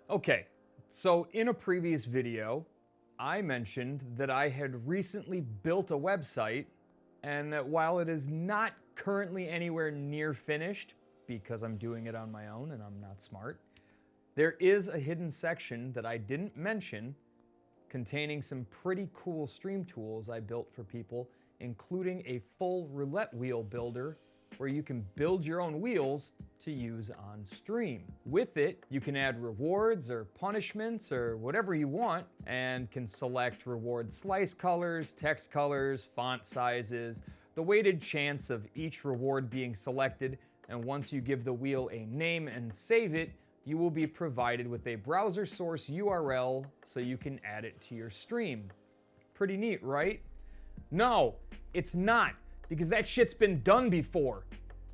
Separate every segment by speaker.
Speaker 1: Okay, so in a previous video, I mentioned that I had recently built a website and that while it is not currently anywhere near finished, because I'm doing it on my own and I'm not smart, there is a hidden section that I didn't mention containing some pretty cool stream tools I built for people, including a full roulette wheel builder where you can build your own wheels to use on stream. With it, you can add rewards or punishments or whatever you want and can select reward slice colors, text colors, font sizes, the weighted chance of each reward being selected, and once you give the wheel a name and save it, you will be provided with a browser source URL so you can add it to your stream. Pretty neat, right? No, it's not, because that shit's been done before.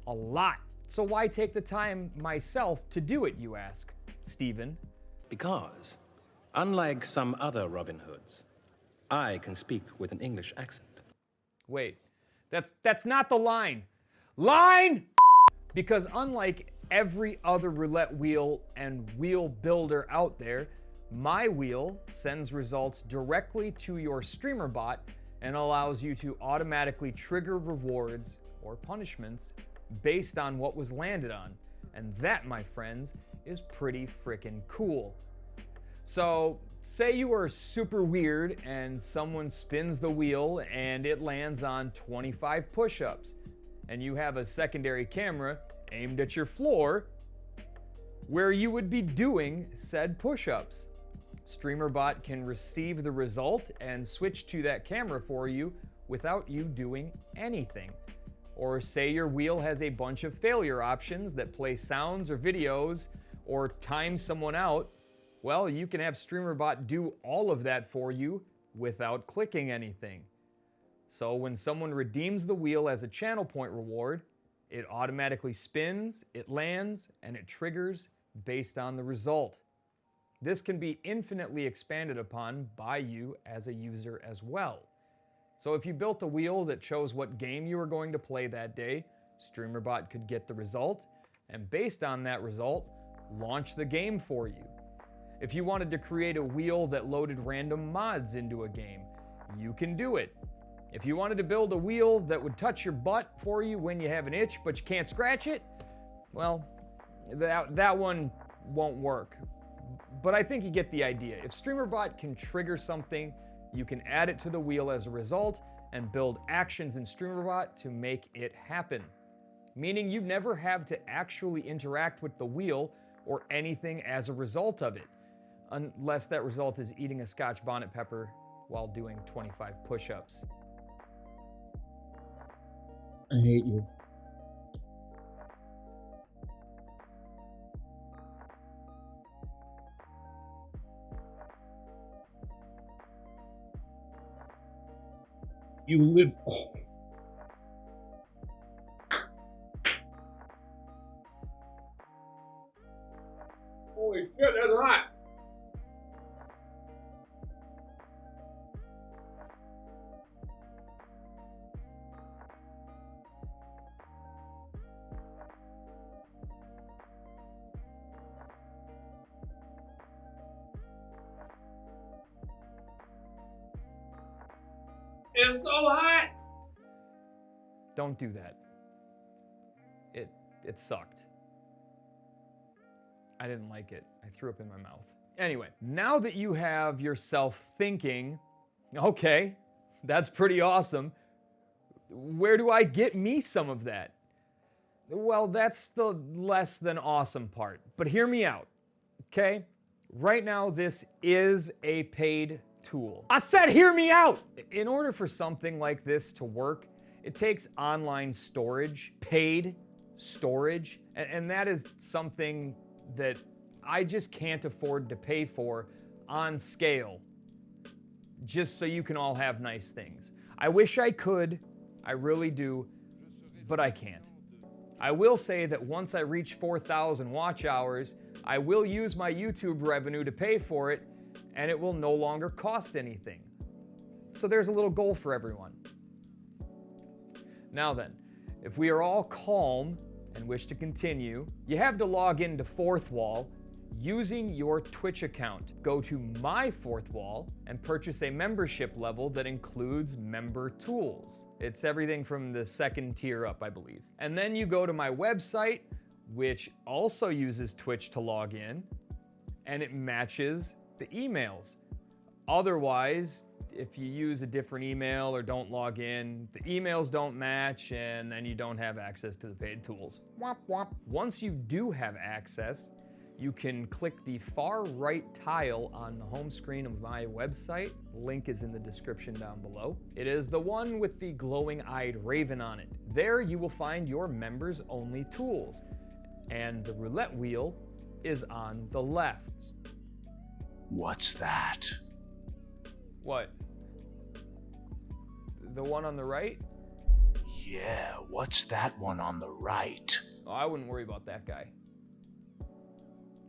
Speaker 1: A lot. So why take the time myself to do it, you ask, Steven?
Speaker 2: Because, unlike some other Robin Hoods, I can speak with an English accent.
Speaker 1: Wait, that's not the line. Line! Because unlike every other roulette wheel and wheel builder out there, my wheel sends results directly to your Streamer.Bot and allows you to automatically trigger rewards or punishments based on what was landed on. And that, my friends, is pretty freaking cool. So, say you are super weird and someone spins the wheel and it lands on 25 push-ups, and you have a secondary camera aimed at your floor where you would be doing said push-ups. Streamer.Bot can receive the result and switch to that camera for you without you doing anything. Or say your wheel has a bunch of failure options that play sounds or videos or time someone out, well, you can have Streamer.Bot do all of that for you without clicking anything. So when someone redeems the wheel as a channel point reward, it automatically spins, it lands, and it triggers based on the result. This can be infinitely expanded upon by you as a user as well. So if you built a wheel that chose what game you were going to play that day, Streamer.Bot could get the result, and based on that result, launch the game for you. If you wanted to create a wheel that loaded random mods into a game, you can do it. If you wanted to build a wheel that would touch your butt for you when you have an itch but you can't scratch it, well, that one won't work. But I think you get the idea. If Streamer.Bot can trigger something, you can add it to the wheel as a result and build actions in Streamer.Bot to make it happen. Meaning you never have to actually interact with the wheel or anything as a result of it, unless that result is eating a Scotch bonnet pepper while doing 25 push-ups.
Speaker 3: I hate you. You live. Holy shit, that's hot! It's so hot!
Speaker 1: Don't do that. It sucked. I didn't like it. I threw up in my mouth. Anyway, now that you have yourself thinking, okay, that's pretty awesome, where do I get me some of that? Well, that's the less than awesome part. But hear me out, okay? Right now, this is a paid tool. I said hear me out! In order for something like this to work, it takes online storage, paid storage, and that is something that I just can't afford to pay for on scale, just so you can all have nice things. I wish I could, I really do, but I can't. I will say that once I reach 4,000 watch hours, I will use my YouTube revenue to pay for it, and it will no longer cost anything. So there's a little goal for everyone. Now then, if we are all calm and wish to continue, you have to log into Fourth Wall, using your Twitch account. Go to My Fourth Wall and purchase a membership level that includes member tools. It's everything from the second tier up, I believe. And then you go to my website, which also uses Twitch to log in, and it matches the emails. Otherwise, if you use a different email or don't log in, the emails don't match, and then you don't have access to the paid tools. Womp womp. Once you do have access, you can click the far right tile on the home screen of my website. Link is in the description down below. It is the one with the glowing-eyed raven on it. There you will find your members-only tools, and the roulette wheel is on the left.
Speaker 4: What's that?
Speaker 1: What? The one on the right?
Speaker 4: Yeah, what's that one on the right?
Speaker 1: Oh, I wouldn't worry about that guy.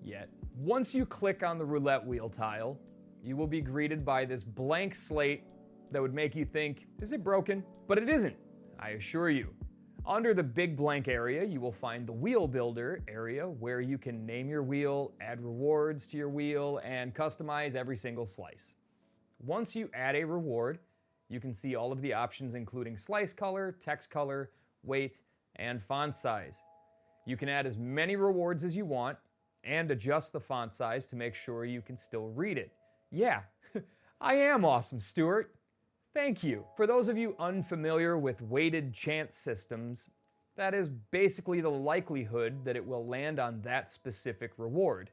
Speaker 1: Yet. Once you click on the roulette wheel tile, you will be greeted by this blank slate that would make you think, is it broken? But it isn't, I assure you. Under the big blank area, you will find the wheel builder area where you can name your wheel, add rewards to your wheel, and customize every single slice. Once you add a reward, you can see all of the options including slice color, text color, weight, and font size. You can add as many rewards as you want and adjust the font size to make sure you can still read it. Yeah, I am awesome, Stuart. Thank you. For those of you unfamiliar with weighted chance systems, that is basically the likelihood that it will land on that specific reward,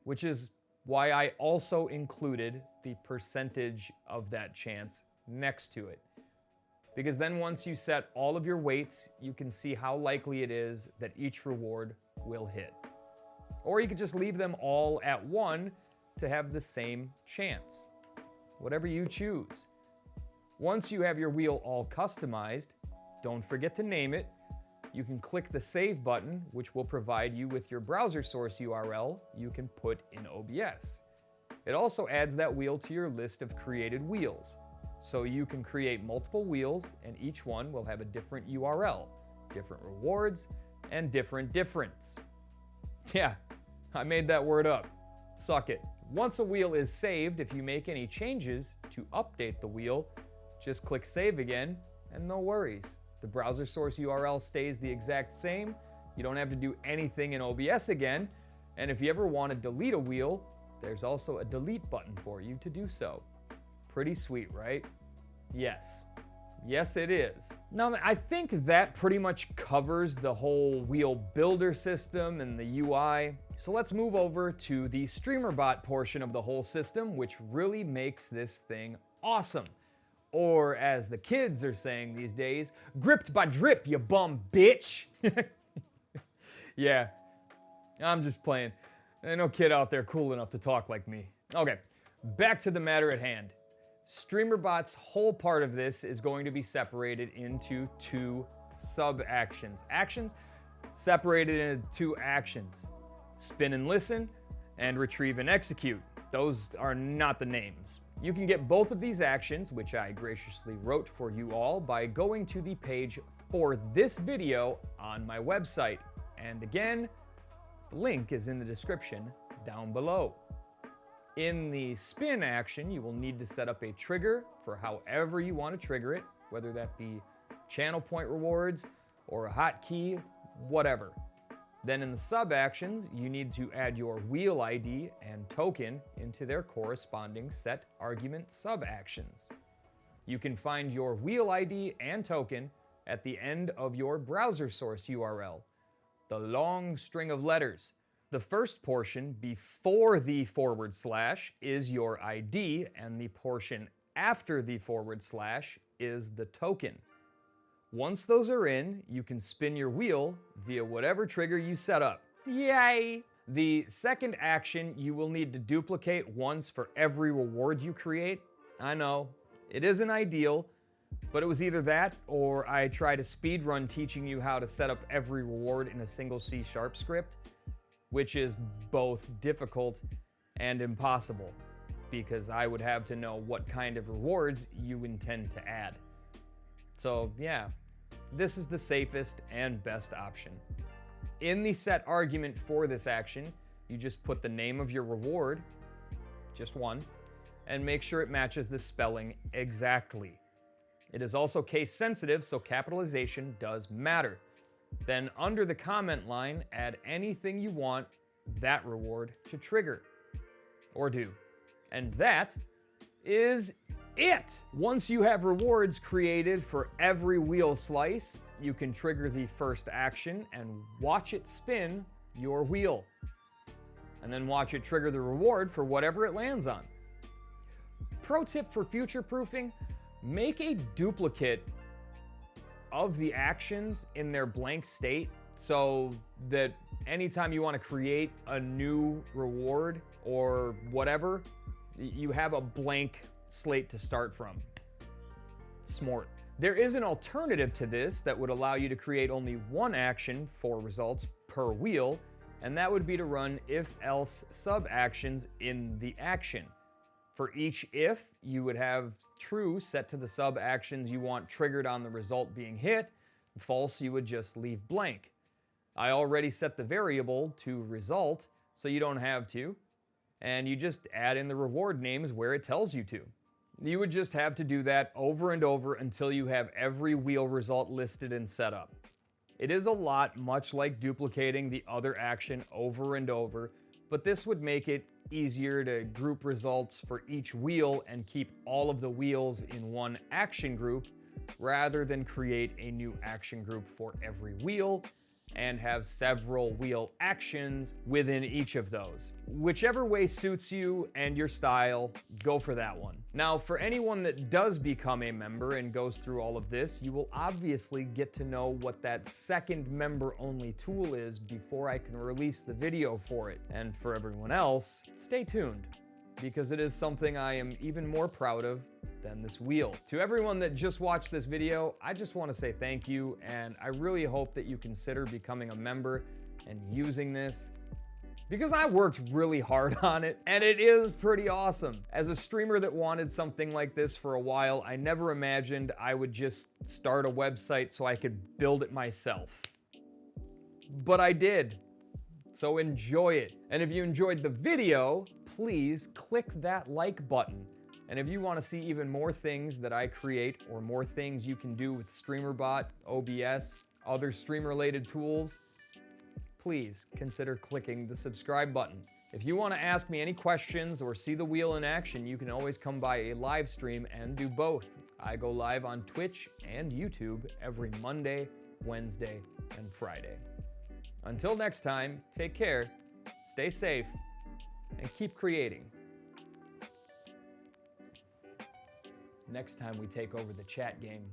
Speaker 1: which is why I also included the percentage of that chance next to it. Because then once you set all of your weights, you can see how likely it is that each reward will hit. Or you could just leave them all at 1 to have the same chance. Whatever you choose. Once you have your wheel all customized, don't forget to name it. You can click the Save button, which will provide you with your browser source URL you can put in OBS. It also adds that wheel to your list of created wheels, so you can create multiple wheels and each one will have a different URL, different rewards, and different difference. Yeah, I made that word up. Suck it. Once a wheel is saved, if you make any changes to update the wheel, just click Save again, and no worries. The browser source URL stays the exact same. You don't have to do anything in OBS again. And if you ever want to delete a wheel, there's also a delete button for you to do so. Pretty sweet, right? Yes. Yes, it is. Now, I think that pretty much covers the whole wheel builder system and the UI. So let's move over to the Streamer.Bot portion of the whole system, which really makes this thing awesome. Or as the kids are saying these days, gripped by drip, you bum bitch. Yeah, I'm just playing. There's no kid out there cool enough to talk like me. Okay, back to the matter at hand. Streamer.Bot's whole part of this is going to be separated into 2 sub-actions. Actions separated into 2 actions. Spin and listen, and retrieve and execute. Those are not the names. You can get both of these actions, which I graciously wrote for you all, by going to the page for this video on my website. And again, the link is in the description down below. In the spin action, you will need to set up a trigger for however you want to trigger it, whether that be channel point rewards or a hotkey, whatever. Then in the sub-actions, you need to add your wheel ID and token into their corresponding set argument sub-actions. You can find your wheel ID and token at the end of your browser source URL, the long string of letters. The first portion before the / is your ID, and the portion after the / is the token. Once those are in, you can spin your wheel via whatever trigger you set up. Yay! The second action you will need to duplicate once for every reward you create. I know, it isn't ideal, but it was either that or I tried a speed run teaching you how to set up every reward in a single C# script, which is both difficult and impossible, because I would have to know what kind of rewards you intend to add. So yeah, this is the safest and best option. In the set argument for this action, You just put the name of your reward, just one, and make sure it matches the spelling exactly. It is also case sensitive, so capitalization does matter. Then under the comment line, add anything you want that reward to trigger or do. And that is it. Once you have rewards created for every wheel slice, you can trigger the first action and watch it spin your wheel. And then watch it trigger the reward for whatever it lands on. Pro tip for future proofing, make a duplicate of the actions in their blank state so that anytime you want to create a new reward or whatever, you have a blank slate to start from. Smart. There is an alternative to this that would allow you to create only one action for results per wheel, and that would be to run if-else sub-actions in the action. For each if, you would have true set to the sub-actions you want triggered on the result being hit. False, you would just leave blank. I already set the variable to result, so you don't have to. And you just add in the reward names where it tells you to. You would just have to do that over and over until you have every wheel result listed and set up. It is a lot, much like duplicating the other action over and over, but this would make it easier to group results for each wheel and keep all of the wheels in one action group rather than create a new action group for every wheel and have several wheel actions within each of those. Whichever way suits you and your style, go for that one. Now, for anyone that does become a member and goes through all of this, you will obviously get to know what that second member-only tool is before I can release the video for it. And for everyone else, stay tuned, because it is something I am even more proud of than this wheel. To everyone that just watched this video, I just want to say thank you, and I really hope that you consider becoming a member and using this, because I worked really hard on it, and it is pretty awesome. As a streamer that wanted something like this for a while, I never imagined I would just start a website so I could build it myself. But I did. So enjoy it. And if you enjoyed the video, please click that like button. And if you want to see even more things that I create or more things you can do with Streamer.Bot, OBS, other stream-related tools, please consider clicking the subscribe button. If you want to ask me any questions or see the wheel in action, you can always come by a live stream and do both. I go live on Twitch and YouTube every Monday, Wednesday, and Friday. Until next time, take care, stay safe, and keep creating. Next time we take over the chat game.